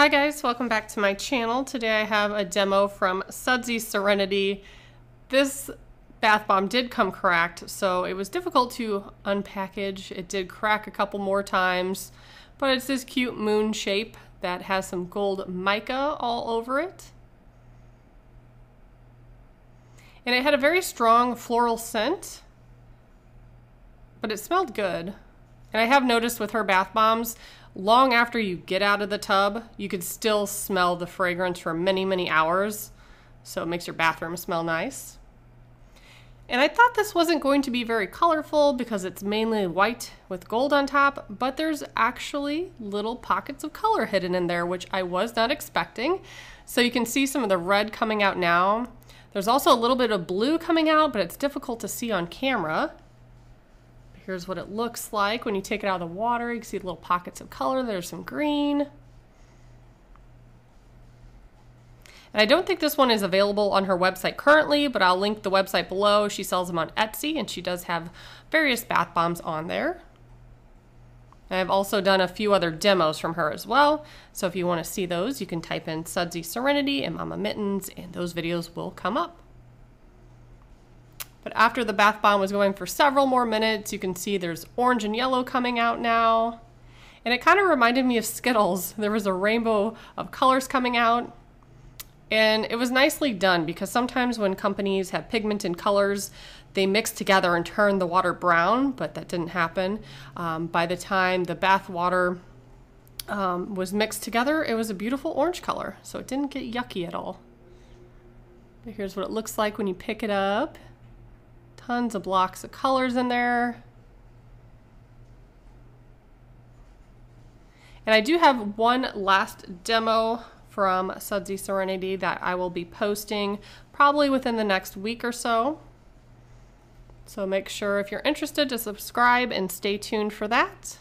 Hi guys, welcome back to my channel. Today I have a demo from SudsySerenity. This bath bomb did come cracked, so it was difficult to unpackage. It did crack a couple more times, but it's this cute moon shape that has some gold mica all over it. And it had a very strong floral scent, but it smelled good. And I have noticed with her bath bombs, long after you get out of the tub, you could still smell the fragrance for many, many hours. So it makes your bathroom smell nice. And I thought this wasn't going to be very colorful because it's mainly white with gold on top, but there's actually little pockets of color hidden in there, which I was not expecting. So you can see some of the red coming out now. There's also a little bit of blue coming out, but it's difficult to see on camera. Here's what it looks like when you take it out of the water. You can see little pockets of color. There's some green. And I don't think this one is available on her website currently, but I'll link the website below. She sells them on Etsy, and she does have various bath bombs on there. I've also done a few other demos from her as well. So if you want to see those, you can type in SudsySerenity and Mama Mittens, and those videos will come up. But after the bath bomb was going for several more minutes, you can see there's orange and yellow coming out now. And it kind of reminded me of Skittles. There was a rainbow of colors coming out. And it was nicely done because sometimes when companies have pigment and colors, they mix together and turn the water brown, but that didn't happen. By the time the bath water was mixed together, it was a beautiful orange color. So it didn't get yucky at all. But here's what it looks like when you pick it up. Tons of blocks of colors in there. And I do have one last demo from SudsySerenity that I will be posting probably within the next week or so. So make sure if you're interested to subscribe and stay tuned for that.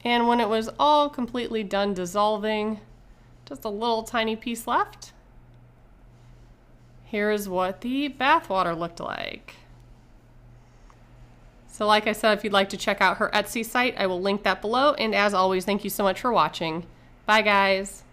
And when it was all completely done dissolving, just a little tiny piece left. Here's what the bath water looked like. So like I said, if you'd like to check out her Etsy site, I will link that below. And as always, thank you so much for watching. Bye guys.